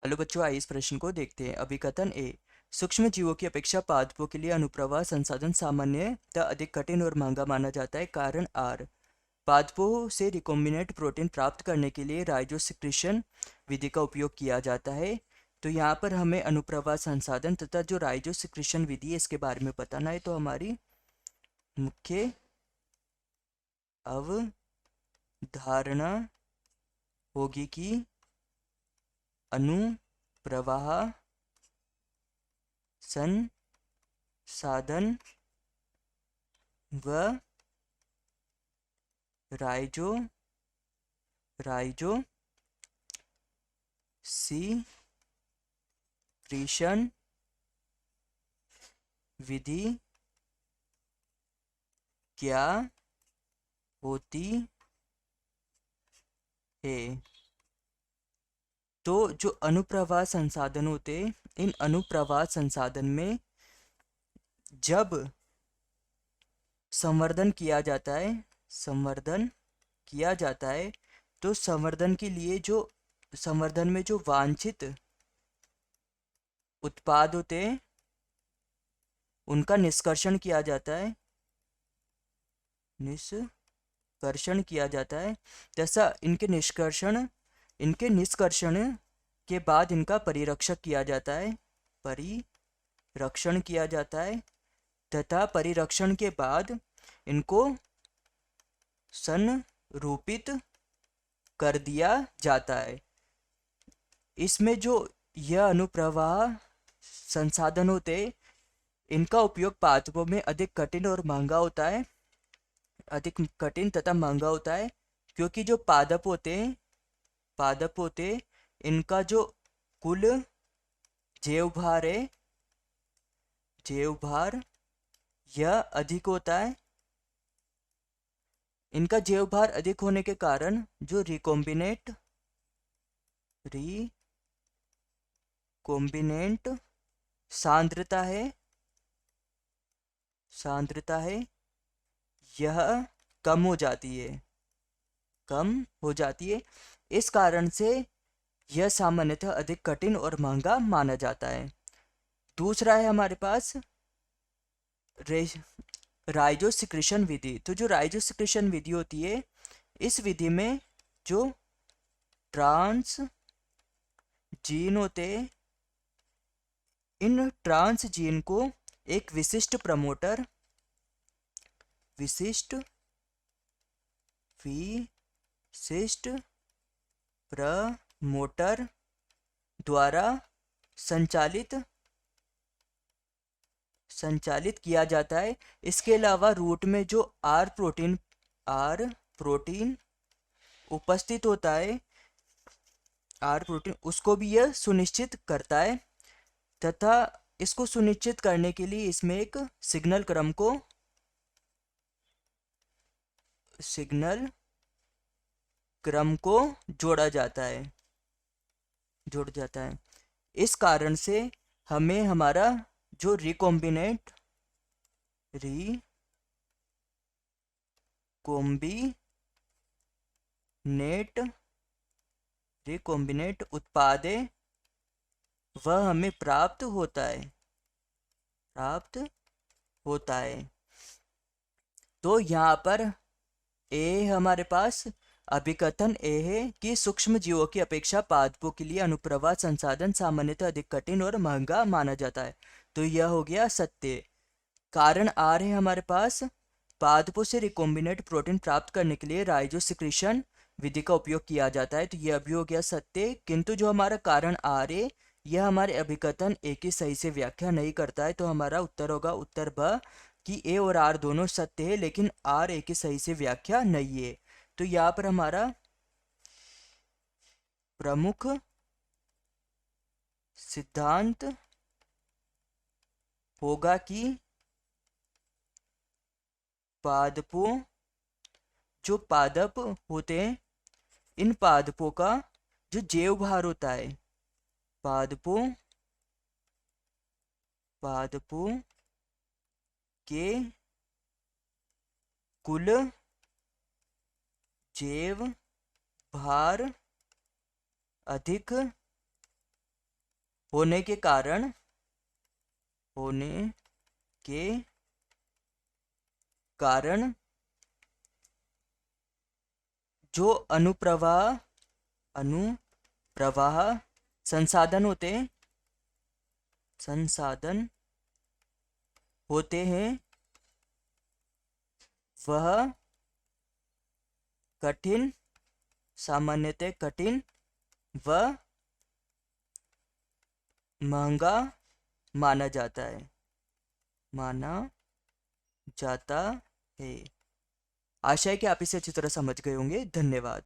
Hello बच्चों, आइए इस प्रश्न को देखते हैं। अभिकथन ए। सूक्ष्म जीवों की अपेक्षा पादपों के लिए अनुप्रवाह संसाधन सामान्यतः अधिक कठिन और महंगा माना जाता है। कारण आर। पादपों से रिकॉम्बिनेंट प्रोटीन प्राप्त करने के लिए राइजोसिक्रिशन विधि का उपयोग किया जाता है। तो यहाँ पर हमें अनुप्रवाह संसाधन तथा जो राइजोसिक्रिशन विधि है इसके बारे में बताना है। तो हमारी मुख्य अवधारणा होगी कि अनुप्रवाह संसाधन व राइजो सीक्रीशन विधि क्या होती है। तो जो अनुप्रवाह संसाधन होते हैं, इन अनुप्रवाह संसाधन में जब संवर्धन किया जाता है तो संवर्धन के लिए जो संवर्धन में जो वांछित उत्पाद होते हैं उनका निष्कर्षण किया जाता है जैसा इनके निष्कर्षण के बाद इनका परिरक्षण किया जाता है तथा परिरक्षण के बाद इनको संरूपित कर दिया जाता है। इसमें जो यह अनुप्रवाह संसाधन होते हैं इनका उपयोग पादपों में अधिक कठिन तथा महंगा होता है, क्योंकि जो पादप होते इनका जो कुल जैवभार यह अधिक होता है। इनका जैवभार अधिक होने के कारण जो रिकॉम्बिनेंट सांद्रता है यह कम हो जाती है। इस कारण से यह सामान्यतः अधिक कठिन और महंगा माना जाता है। दूसरा है हमारे पास राइजोसिक्रिशन विधि। तो जो राइजोसिक्रिशन विधि होती है, इस विधि में जो ट्रांस जीन होते हैं, इन ट्रांस जीन को एक विशिष्ट प्रमोटर द्वारा संचालित किया जाता है। इसके अलावा रूट में जो आर प्रोटीन उपस्थित होता है, उसको भी यह सुनिश्चित करता है तथा इसको सुनिश्चित करने के लिए इसमें एक सिग्नल क्रम को जोड़ा जाता है। इस कारण से हमें हमारा जो रिकॉम्बिनेंट उत्पाद है वह हमें प्राप्त होता है। तो यहाँ पर ए हमारे पास अभिकथन ए है कि सूक्ष्म जीवों की अपेक्षा पादपों के लिए अनुप्रवाह संसाधन सामान्यतः अधिक कठिन और महंगा माना जाता है। तो यह हो गया सत्य। कारण आर है हमारे पास, पादपों से रिकॉम्बिनेंट प्रोटीन प्राप्त करने के लिए राइजोसिक्रिशन विधि का उपयोग किया जाता है। तो यह भी हो गया सत्य। किंतु जो हमारा कारण आर है यह हमारे अभिकथन ए की सही से व्याख्या नहीं करता है। तो हमारा उत्तर होगा उत्तर ब कि ए और आर दोनों सत्य है, लेकिन आर ए की सही से व्याख्या नहीं है। तो यहाँ पर हमारा प्रमुख सिद्धांत होगा कि जो पादप होते हैं, इन पादपों का जो जैव भार होता है, पादपों के कुल जैव भार अधिक होने के कारण होने के कारण जो अनुप्रवाह संसाधन होते हैं वह सामान्यतः कठिन व महंगा माना जाता है। आशा है कि आप इसे अच्छी तरह समझ गए होंगे। धन्यवाद।